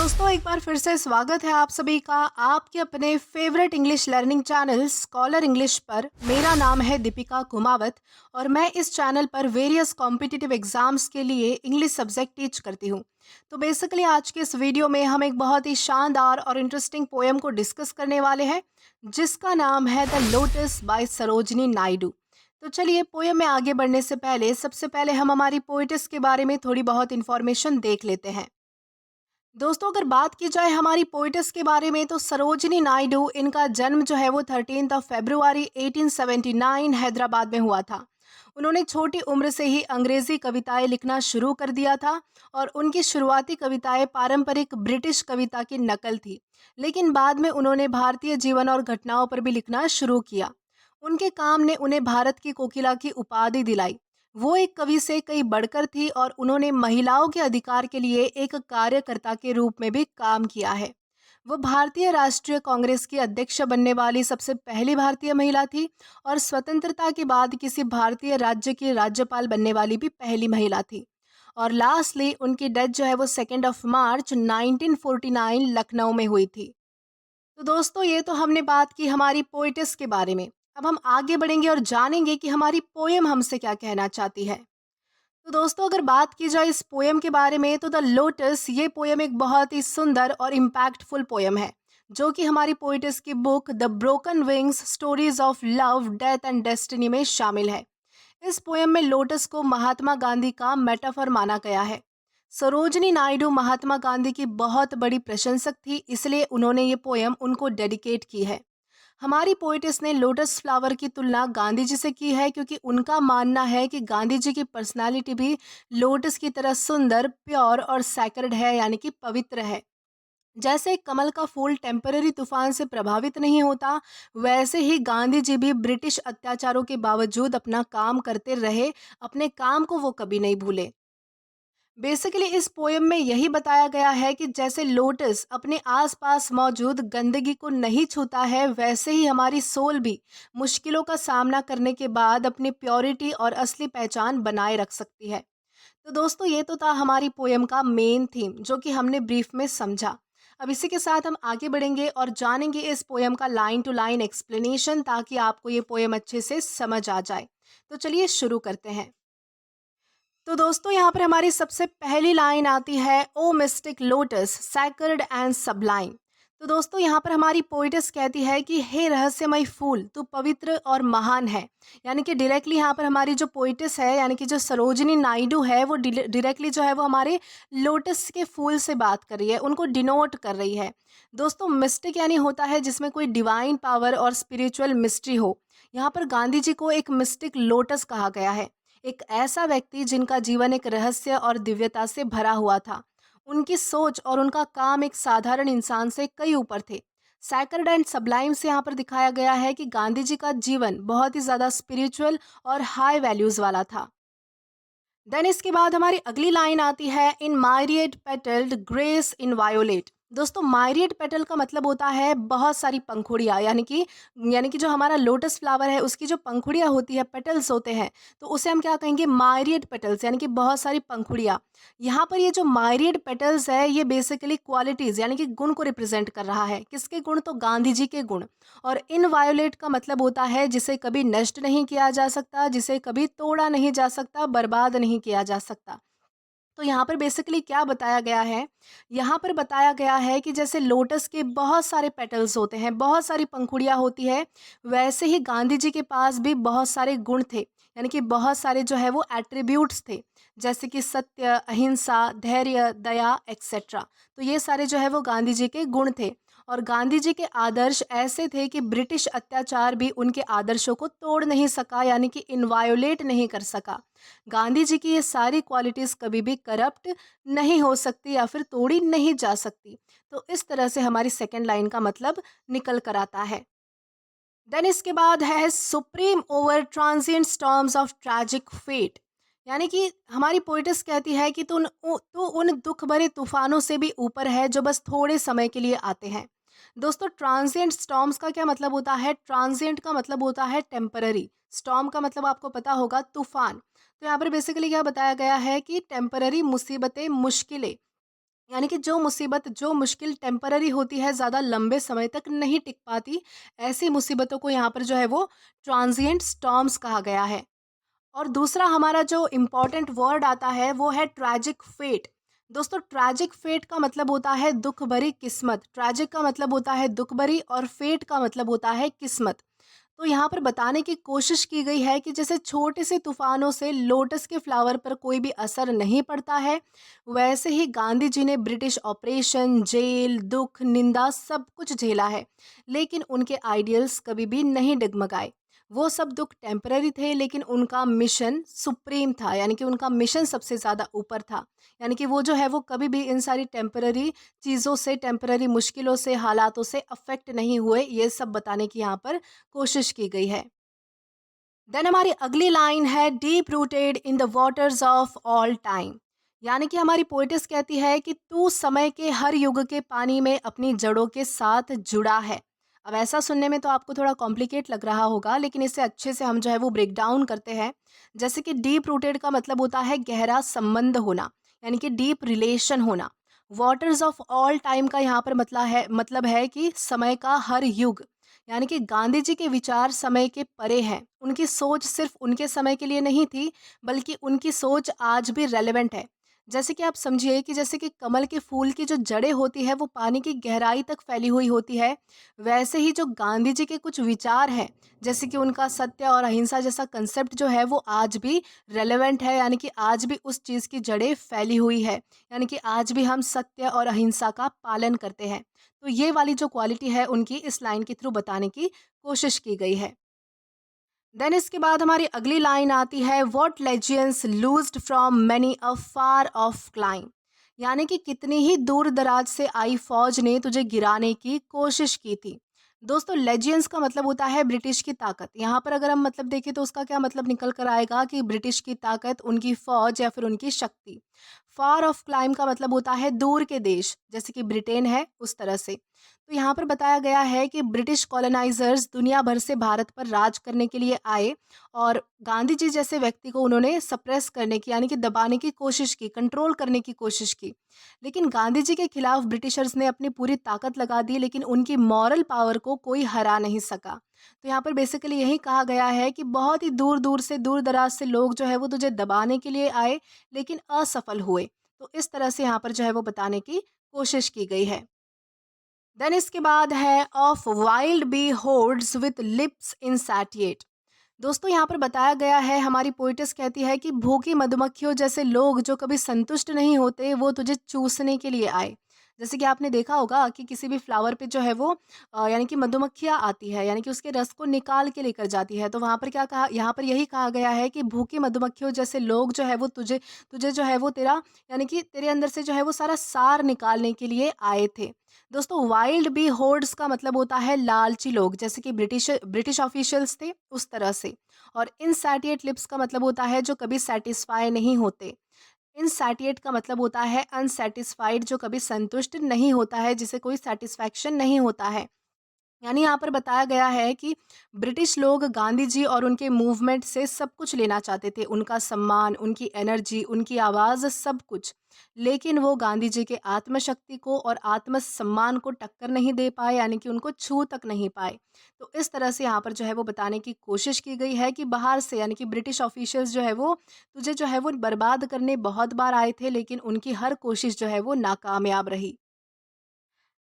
दोस्तों एक बार फिर से स्वागत है आप सभी का आपके अपने favourite English learning channel scholar English पर। मेरा नाम है दीपिका कुमावत और मैं इस चैनल पर वेरियस कॉम्पिटिटिव एग्जाम्स के लिए इंग्लिश सब्जेक्ट टीच करती हूँ। तो बेसिकली आज के इस वीडियो में हम एक बहुत ही शानदार और इंटरेस्टिंग पोएम को डिस्कस करने वाले हैं जिसका नाम है the lotus by Sarojini Naidu. तो चलिए पोएम में आगे बढ़ने से पहले सबसे पहले हम हमारी पोइटिस के बारे में थोड़ी बहुत इन्फॉर्मेशन देख लेते हैं। दोस्तों अगर बात की जाए हमारी पोइटिस के बारे में तो सरोजिनी नायडू इनका जन्म जो है वो 13 फरवरी 1879 हैदराबाद में हुआ था। उन्होंने छोटी उम्र से ही अंग्रेजी कविताएं लिखना शुरू कर दिया था और उनकी शुरुआती कविताएं पारंपरिक ब्रिटिश कविता की नकल थी, लेकिन बाद में उन्होंने भारतीय जीवन और घटनाओं पर भी लिखना शुरू किया। उनके काम ने उन्हें भारत की कोकिला की उपाधि दिलाई। वो एक कवि से कई बढ़कर थी और उन्होंने महिलाओं के अधिकार के लिए एक कार्यकर्ता के रूप में भी काम किया है। वो भारतीय राष्ट्रीय कांग्रेस की अध्यक्ष बनने वाली सबसे पहली भारतीय महिला थी और स्वतंत्रता के बाद किसी भारतीय राज्य की राज्यपाल बनने वाली भी पहली महिला थी। और लास्टली उनकी डेथ जो है वो 2 मार्च 1949 लखनऊ में हुई थी। तो दोस्तों ये तो हमने बात की हमारी पोइटिस के बारे में। अब हम आगे बढ़ेंगे और जानेंगे कि हमारी पोएम हमसे क्या कहना चाहती है। तो दोस्तों अगर बात की जाए इस पोएम के बारे में तो द लोटस ये पोएम एक बहुत ही सुंदर और इम्पैक्टफुल पोएम है जो कि हमारी पोइटिस की book the broken wings stories of love death and destiny में शामिल है। इस पोएम में लोटस को महात्मा गांधी का मेटाफर माना गया है। सरोजनी नायडू महात्मा गांधी की बहुत बड़ी प्रशंसक थी, इसलिए उन्होंने ये पोएम उनको डेडिकेट की है। हमारी पोइटिस ने लोटस फ्लावर की तुलना गांधी जी से की है क्योंकि उनका मानना है कि गांधी जी की पर्सनालिटी भी लोटस की तरह सुंदर, प्योर और सैक्रेड है, यानी कि पवित्र है। जैसे कमल का फूल टेम्पररी तूफान से प्रभावित नहीं होता, वैसे ही गांधी जी भी ब्रिटिश अत्याचारों के बावजूद अपना काम करते रहे, अपने काम को वो कभी नहीं भूले। बेसिकली इस पोएम में यही बताया गया है कि जैसे लोटस अपने आसपास मौजूद गंदगी को नहीं छूता है, वैसे ही हमारी सोल भी मुश्किलों का सामना करने के बाद अपनी प्योरिटी और असली पहचान बनाए रख सकती है। तो दोस्तों ये तो था हमारी पोएम का मेन थीम जो कि हमने ब्रीफ में समझा। अब इसी के साथ हम आगे बढ़ेंगे और जानेंगे इस पोएम का लाइन टू लाइन एक्सप्लेनेशन ताकि आपको ये पोएम अच्छे से समझ आ जाए। तो चलिए शुरू करते हैं। तो दोस्तों यहाँ पर हमारी सबसे पहली लाइन आती है, O mystic lotus sacred and sublime. तो दोस्तों यहाँ पर हमारी पोइटस कहती है कि हे रहस्यमय फूल तू पवित्र और महान है। यानी कि डायरेक्टली यहाँ पर हमारी जो पोइटस है यानी कि जो सरोजिनी नायडू है वो डायरेक्टली जो है वो हमारे लोटस के फूल से बात कर रही है, उनको डिनोट कर रही है। दोस्तों मिस्टिक यानी होता है जिसमें कोई डिवाइन पावर और स्पिरिचुअल मिस्ट्री हो। यहाँ पर गांधी जी को एक मिस्टिक लोटस कहा गया है, एक ऐसा व्यक्ति जिनका जीवन एक रहस्य और दिव्यता से भरा हुआ था। उनकी सोच और उनका काम एक साधारण इंसान से कई ऊपर थे। सैक्रेड एंड सबलाइम से यहाँ पर दिखाया गया है कि गांधी जी का जीवन बहुत ही ज़्यादा स्पिरिचुअल और हाई वैल्यूज़ वाला था। देन इसके बाद हमारी अगली लाइन आती है, इन मायरिएट पेटल्ड ग्रेस इन वायोलेट। दोस्तों मायरिएट पेटल का मतलब होता है बहुत सारी पंखुड़ियाँ, यानी कि जो हमारा लोटस फ्लावर है उसकी जो पंखुड़ियाँ होती है, पेटल्स होते हैं, तो उसे हम क्या कहेंगे, मायरिएट पेटल्स, यानी कि बहुत सारी पंखुड़ियाँ। यहाँ पर ये जो मायरिएट पेटल्स है ये बेसिकली क्वालिटीज़ यानी कि गुण को रिप्रेजेंट कर रहा है। किसके गुण? तो गांधी जी के गुण। और इन वायोलेट का मतलब होता है जिसे कभी नष्ट नहीं किया जा सकता, जिसे कभी तोड़ा नहीं जा सकता, बर्बाद नहीं किया जा सकता। तो यहाँ पर बेसिकली क्या बताया गया है, यहाँ पर बताया गया है कि जैसे लोटस के बहुत सारे पेटल्स होते हैं, बहुत सारी पंखुड़ियाँ होती है, वैसे ही गांधी जी के पास भी बहुत सारे गुण थे, यानी कि बहुत सारे जो है वो एट्रीब्यूट्स थे, जैसे कि सत्य, अहिंसा, धैर्य, दया एक्सेट्रा। तो ये सारे जो है वो गांधी जी के गुण थे। और गांधी जी के आदर्श ऐसे थे कि ब्रिटिश अत्याचार भी उनके आदर्शों को तोड़ नहीं सका, यानी कि इनवायोलेट नहीं कर सका। गांधी जी की ये सारी क्वालिटीज़ कभी भी करप्ट नहीं हो सकती या फिर तोड़ी नहीं जा सकती। तो इस तरह से हमारी सेकेंड लाइन का मतलब निकल कर आता है। देन इसके बाद है, supreme over transient storms of tragic fate. यानी कि हमारी पोइटिस कहती है कि तू उन दुख भरे तूफानों से भी ऊपर है जो बस थोड़े समय के लिए आते हैं। दोस्तों ट्रांजिएंट स्टॉर्म्स का क्या मतलब होता है? ट्रांजिएंट का मतलब होता है टेम्पररी, स्टॉर्म का मतलब आपको पता होगा तूफान। तो यहाँ पर बेसिकली क्या बताया गया है कि टेम्पररी मुसीबतें, मुश्किलें, यानी कि जो मुसीबत, जो मुश्किल टेम्पररी होती है, ज़्यादा लंबे समय तक नहीं टिक पाती, ऐसी मुसीबतों को यहाँ पर जो है वो ट्रांजिएंट स्टॉर्म्स कहा गया है। और दूसरा हमारा जो इम्पोर्टेंट वर्ड आता है वो है ट्रैजिक फेट। दोस्तों, ट्रैजिक फेट का मतलब होता है दुख भरी किस्मत। ट्रैजिक का मतलब होता है दुख भरी और फेट का मतलब होता है किस्मत। तो यहाँ पर बताने की कोशिश की गई है कि जैसे छोटे से तूफानों से लोटस के फ्लावर पर कोई भी असर नहीं पड़ता है, वैसे ही गांधी जी ने ब्रिटिश ऑपरेशन, जेल, दुख, निंदा सब कुछ झेला है, लेकिन उनके आइडियल्स कभी भी नहीं डगमगाए। वो सब दुख टेम्पररी थे, लेकिन उनका मिशन सुप्रीम था, यानी कि उनका मिशन सबसे ज़्यादा ऊपर था। यानी कि वो जो है वो कभी भी इन सारी टेम्पररी चीज़ों से, टेम्पररी मुश्किलों से, हालातों से अफेक्ट नहीं हुए, ये सब बताने की यहाँ पर कोशिश की गई है। देन हमारी अगली लाइन है deep rooted in the waters of all time. यानी कि हमारी पोइटिस कहती है कि तू समय के हर युग के पानी में अपनी जड़ों के साथ जुड़ा है। अब ऐसा सुनने में तो आपको थोड़ा कॉम्प्लिकेट लग रहा होगा, लेकिन इसे अच्छे से हम जो है वो ब्रेक डाउन करते हैं। जैसे कि डीप रूटेड का मतलब होता है गहरा संबंध होना, यानी कि डीप रिलेशन होना। वाटर्स ऑफ ऑल टाइम का यहाँ पर मतलब है कि समय का हर युग। यानी कि गांधी जी के विचार समय के परे हैं। उनकी सोच सिर्फ उनके समय के लिए नहीं थी, बल्कि उनकी सोच आज भी रेलेवेंट है। जैसे कि आप समझिए कि जैसे कि कमल के फूल की जो जड़ें होती है वो पानी की गहराई तक फैली हुई होती है, वैसे ही जो गांधी जी के कुछ विचार हैं, जैसे कि उनका सत्य और अहिंसा जैसा कंसेप्ट जो है वो आज भी रेलेवेंट है। यानी कि आज भी उस चीज़ की जड़ें फैली हुई है। यानी कि आज भी हम सत्य और अहिंसा का पालन करते हैं। तो ये वाली जो क्वालिटी है उनकी इस लाइन के थ्रू बताने की कोशिश की गई है। देन इसके बाद हमारी अगली लाइन आती है what legends लूज्ड from many a far of climb. यानी कि कितनी ही दूर दराज से आई फौज ने तुझे गिराने की कोशिश की थी। दोस्तों, लेजियंस का मतलब होता है ब्रिटिश की ताकत। यहाँ पर अगर हम मतलब देखें तो उसका क्या मतलब निकल कर आएगा कि ब्रिटिश की ताकत, उनकी फौज या फिर उनकी शक्ति। फार ऑफ क्लाइम का मतलब होता है दूर के देश, जैसे कि ब्रिटेन है उस तरह से। तो यहाँ पर बताया गया है कि ब्रिटिश कॉलोनाइजर्स दुनिया भर से भारत पर राज करने के लिए आए, और गांधी जी जैसे व्यक्ति को उन्होंने सप्रेस करने की, यानी कि दबाने की कोशिश की, कंट्रोल करने की कोशिश की। लेकिन गांधी जी के खिलाफ ब्रिटिशर्स ने अपनी पूरी ताकत लगा दी, लेकिन उनकी मॉरल पावर को कोई हरा नहीं सका। तो यहाँ पर बेसिकली यही कहा गया है कि बहुत ही दूर दूर से, दूर दराज से लोग जो है वो तुझे दबाने के लिए आए, लेकिन असफल हुए। तो इस तरह से यहाँ पर जो है वो बताने की कोशिश की गई है। देन इसके बाद है of wild bee hoards with lips insatiate. दोस्तों, यहाँ पर बताया गया है, हमारी पोइटिस कहती है कि भूखी मधुमक्खियों जैसे लोग जो कभी संतुष्ट नहीं होते, वो तुझे चूसने के लिए आए। जैसे कि आपने देखा होगा कि किसी भी फ्लावर पे जो है वो यानी कि मधुमक्खियाँ आती है, यानी कि उसके रस को निकाल के लेकर जाती है। तो वहाँ पर क्या कहा, यहाँ पर यही कहा गया है कि भूखी मधुमक्खियों जैसे लोग जो है वो तुझे तुझे जो है वो तेरा, यानी कि तेरे अंदर से जो है वो सारा सार निकालने के लिए आए थे। दोस्तों, वाइल्ड बी होर्ड्स का मतलब होता है लालची लोग, जैसे कि ब्रिटिश ब्रिटिश ऑफिशियल्स थे उस तरह से। और इनसैटिएट लिप्स का मतलब होता है जो कभी सेटिस्फाई नहीं होते। इनसैटिएट का मतलब होता है अनसेटिस्फाइड, जो कभी संतुष्ट नहीं होता है, जिसे कोई सेटिस्फैक्शन नहीं होता है। यानी यहाँ पर बताया गया है कि ब्रिटिश लोग गांधी जी और उनके मूवमेंट से सब कुछ लेना चाहते थे, उनका सम्मान, उनकी एनर्जी, उनकी आवाज़, सब कुछ। लेकिन वो गांधी जी के आत्मशक्ति को और आत्मसम्मान को टक्कर नहीं दे पाए, यानी कि उनको छू तक नहीं पाए। तो इस तरह से यहाँ पर जो है वो बताने की कोशिश की गई है कि बाहर से, यानी कि ब्रिटिश ऑफिशियल्स जो है वो तुझे जो है वो बर्बाद करने बहुत बार आए थे, लेकिन उनकी हर कोशिश जो है वो नाकामयाब रही।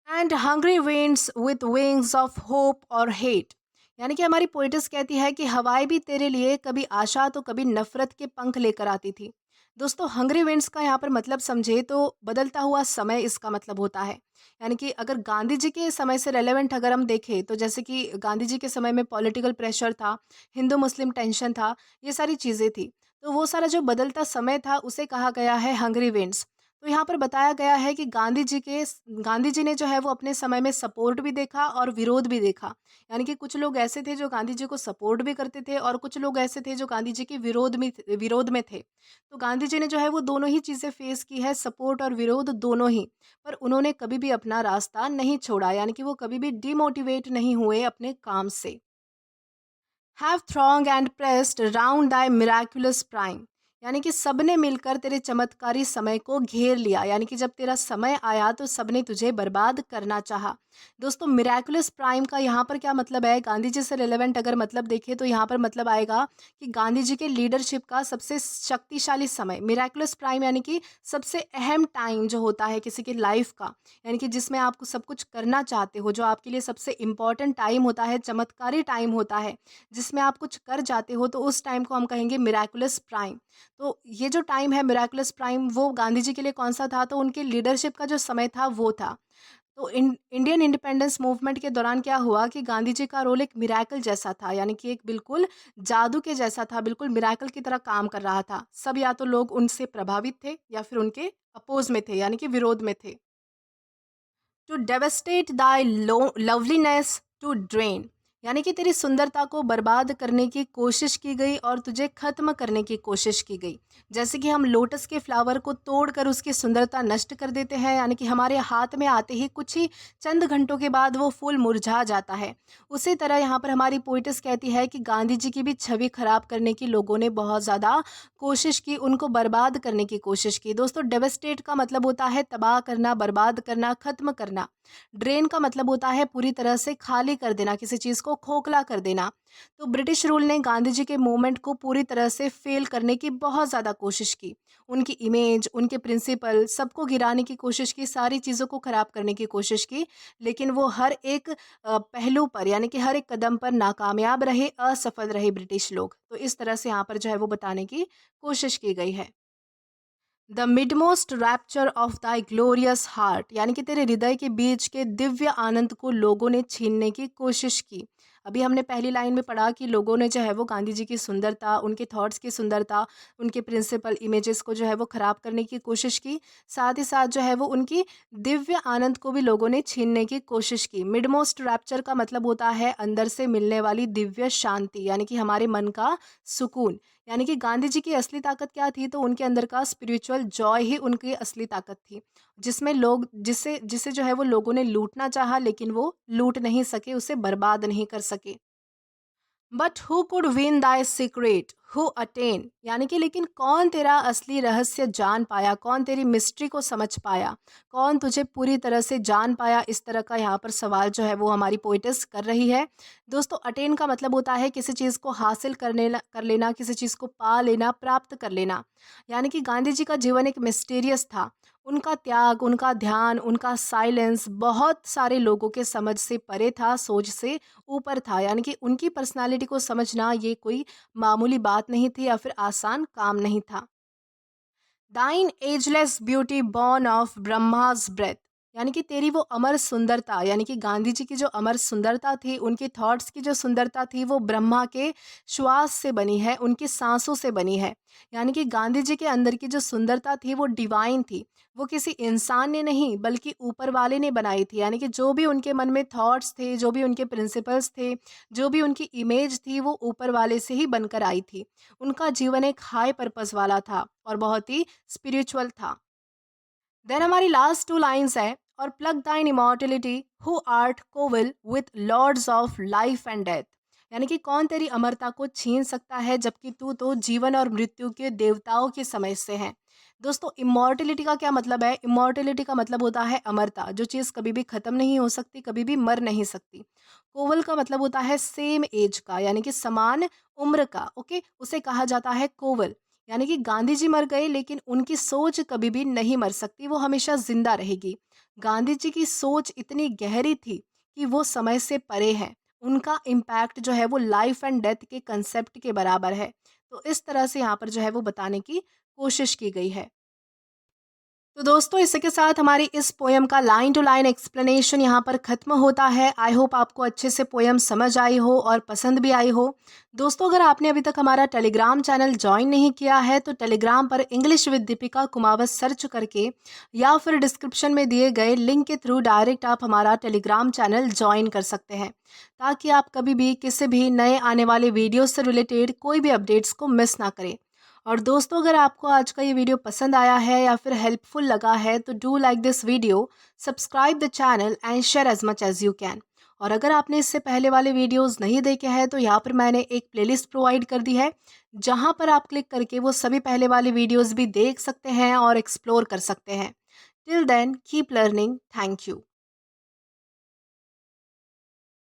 And hungry winds with wings of hope और हेट। यानी कि हमारी पोइटिस कहती है कि हवाएं भी तेरे लिए कभी आशा तो कभी नफरत के पंख लेकर आती थी। दोस्तों, हंग्री विंड्स का यहाँ पर मतलब समझे तो बदलता हुआ समय इसका मतलब होता है। यानी कि अगर गांधी जी के समय से रेलेवेंट अगर हम देखें तो जैसे कि गांधी जी के समय में पॉलिटिकल प्रेशर था, हिंदू मुस्लिम टेंशन था, ये सारी चीज़ें थी। तो वो सारा जो बदलता समय था उसे कहा गया है हंग्री विंड्स। तो यहाँ पर बताया गया है कि गांधी जी ने जो है वो अपने समय में सपोर्ट भी देखा और विरोध भी देखा। यानी कि कुछ लोग ऐसे थे जो गांधी जी को सपोर्ट भी करते थे, और कुछ लोग ऐसे थे जो गांधी जी के विरोध में थे। तो गांधी जी ने जो है वो दोनों ही चीज़ें फेस की है, सपोर्ट और विरोध दोनों ही। पर उन्होंने कभी भी अपना रास्ता नहीं छोड़ा, यानी कि वो कभी भी डिमोटिवेट नहीं हुए अपने काम से। Have throng and pressed round Dai miraculous prime. यानी कि सबने मिलकर तेरे चमत्कारी समय को घेर लिया, यानी कि जब तेरा समय आया तो सबने तुझे बर्बाद करना चाहा। दोस्तों, मिराकुलस प्राइम का यहाँ पर क्या मतलब है? गांधी जी से रिलेवेंट अगर मतलब देखें तो यहाँ पर मतलब आएगा कि गांधी जी के लीडरशिप का सबसे शक्तिशाली समय। मिराकुलस प्राइम यानी कि सबसे अहम टाइम जो होता है किसी की लाइफ का, यानी कि जिसमें आप सब कुछ करना चाहते हो, जो आपके लिए सबसे इम्पोर्टेंट टाइम होता है, चमत्कारी टाइम होता है, जिसमें आप कुछ कर जाते हो, तो उस टाइम को हम कहेंगे मिराकुलस प्राइम। तो ये जो टाइम है मिराकुलस प्राइम, वो गांधी जी के लिए कौन सा था? तो उनके लीडरशिप का जो समय था वो था। तो इंडियन इंडिपेंडेंस मूवमेंट के दौरान क्या हुआ कि गांधी जी का रोल एक मिराकल जैसा था, यानी कि एक बिल्कुल जादू के जैसा था, बिल्कुल मिराकल की तरह काम कर रहा था। सब या तो लोग उनसे प्रभावित थे या फिर उनके अपोज में थे, यानी कि विरोध में थे। To devastate thy loveliness to drain, यानी कि तेरी सुंदरता को बर्बाद करने की कोशिश की गई और तुझे खत्म करने की कोशिश की गई। जैसे कि हम लोटस के फ्लावर को तोड़कर उसकी सुंदरता नष्ट कर देते हैं, यानी कि हमारे हाथ में आते ही कुछ ही चंद घंटों के बाद वो फूल मुरझा जाता है। उसी तरह यहाँ पर हमारी पोइटस कहती है कि गांधी जी की भी छवि खराब करने की लोगों ने बहुत ज़्यादा कोशिश की, उनको बर्बाद करने की कोशिश की। दोस्तों, डेवस्टेट का मतलब होता है तबाह करना, बर्बाद करना, खत्म करना। ड्रेन का मतलब होता है पूरी तरह से खाली कर देना, किसी चीज़ को खोखला कर देना। तो ब्रिटिश रूल ने गांधी जी के मूवमेंट को पूरी तरह से फेल करने की बहुत ज़्यादा कोशिश की। उनकी इमेज, उनके प्रिंसिपल, सबको गिराने की कोशिश की, सारी चीज़ों को खराब करने की कोशिश की। लेकिन वो हर एक पहलू पर, यानी कि हर एक कदम पर नाकामयाब रहे, असफल रहे ब्रिटिश लोग। तो इस तरह से यहाँ पर जो है वो बताने की कोशिश की गई है। The midmost rapture of thy glorious heart, यानी कि तेरे हृदय के बीच के दिव्य आनंद को लोगों ने छीनने की कोशिश की। अभी हमने पहली लाइन में पढ़ा कि लोगों ने जो है वो गांधी जी की सुंदरता, उनके थॉट्स की सुंदरता, उनके प्रिंसिपल इमेजेस को जो है वो खराब करने की कोशिश की। साथ ही साथ जो है वो उनकी दिव्य आनंद को भी लोगों ने छीनने की कोशिश की। मिडमोस्ट रैप्चर का मतलब होता है अंदर से मिलने वाली दिव्य शांति, यानी कि हमारे मन का सुकून। यानी कि गांधी जी की असली ताकत क्या थी? तो उनके अंदर का स्पिरिचुअल जॉय ही उनकी असली ताकत थी, जिसमें लोग जिसे जिसे जो है वो लोगों ने लूटना चाहा, लेकिन वो लूट नहीं सके, उसे बर्बाद नहीं कर सके। But who could win thy secret, who attain, यानी कि लेकिन कौन तेरा असली रहस्य जान पाया, कौन तेरी मिस्ट्री को समझ पाया, कौन तुझे पूरी तरह से जान पाया? इस तरह का यहाँ पर सवाल जो है वो हमारी पोइटिस कर रही है। दोस्तों, अटेन का मतलब होता है किसी चीज़ को हासिल कर लेना, किसी चीज़ को पा लेना, प्राप्त कर लेना। यानी कि गांधी जी का जीवन एक मिस्टीरियस था। उनका त्याग, उनका ध्यान, उनका साइलेंस बहुत सारे लोगों के समझ से परे था, सोच से ऊपर था। यानी कि उनकी पर्सनालिटी को समझना ये कोई मामूली बात नहीं थी या फिर आसान काम नहीं था। Thine ageless beauty born of Brahma's breath, यानी कि तेरी वो अमर सुंदरता, यानी कि गांधी जी की जो अमर सुंदरता थी, उनकी थॉट्स की जो सुंदरता थी, वो ब्रह्मा के श्वास से बनी है, उनकी सांसों से बनी है। यानी कि गांधी जी के अंदर की जो सुंदरता थी वो डिवाइन थी, वो किसी इंसान ने नहीं बल्कि ऊपर वाले ने बनाई थी। यानी कि जो भी उनके मन में थॉट्स थे, जो भी उनके प्रिंसिपल्स थे, जो भी उनकी इमेज थी, वो ऊपर वाले से ही बनकर आई थी। उनका जीवन एक हाई पर्पस वाला था और बहुत ही स्पिरिचुअल था। देन हमारी लास्ट टू लाइन्स है, और plucked thine immortality who art coeval with lords of life and death, यानी कि कौन तेरी अमरता को छीन सकता है जबकि तू तो जीवन और मृत्यु के देवताओं के समय से है। दोस्तों, इमॉर्टिलिटी का क्या मतलब है? इमॉर्टिलिटी का मतलब होता है अमरता, जो चीज़ कभी भी ख़त्म नहीं हो सकती, कभी भी मर नहीं सकती। कोवल का मतलब होता है सेम एज का, यानी कि समान उम्र का। ओके, उसे कहा जाता है कोवल। यानी कि गांधी जी मर गए लेकिन उनकी सोच कभी भी नहीं मर सकती, वो हमेशा जिंदा रहेगी। गांधी जी की सोच इतनी गहरी थी कि वो समय से परे है। उनका इम्पैक्ट जो है वो लाइफ एंड डेथ के कंसेप्ट के बराबर है। तो इस तरह से यहाँ पर जो है वो बताने की कोशिश की गई है। तो दोस्तों, इसी के साथ हमारी इस पोयम का लाइन टू लाइन एक्सप्लेनेशन यहाँ पर ख़त्म होता है। आई होप आपको अच्छे से पोयम समझ आई हो और पसंद भी आई हो। दोस्तों, अगर आपने अभी तक हमारा टेलीग्राम चैनल ज्वाइन नहीं किया है तो टेलीग्राम पर English with Deepika Kumawat search करके या फिर डिस्क्रिप्शन में दिए गए लिंक के थ्रू डायरेक्ट आप हमारा टेलीग्राम चैनल ज्वाइन कर सकते हैं, ताकि आप कभी भी किसी भी नए आने वाले वीडियो से रिलेटेड कोई भी अपडेट्स को मिस ना करें। और दोस्तों, अगर आपको आज का ये वीडियो पसंद आया है या फिर हेल्पफुल लगा है तो do like this video, subscribe the channel and share as much as you can. और अगर आपने इससे पहले वाले वीडियोस नहीं देखे हैं तो यहाँ पर मैंने एक प्लेलिस्ट प्रोवाइड कर दी है, जहाँ पर आप क्लिक करके वो सभी पहले वाले वीडियोस भी देख सकते हैं और एक्सप्लोर कर सकते हैं। Till then keep learning. Thank you.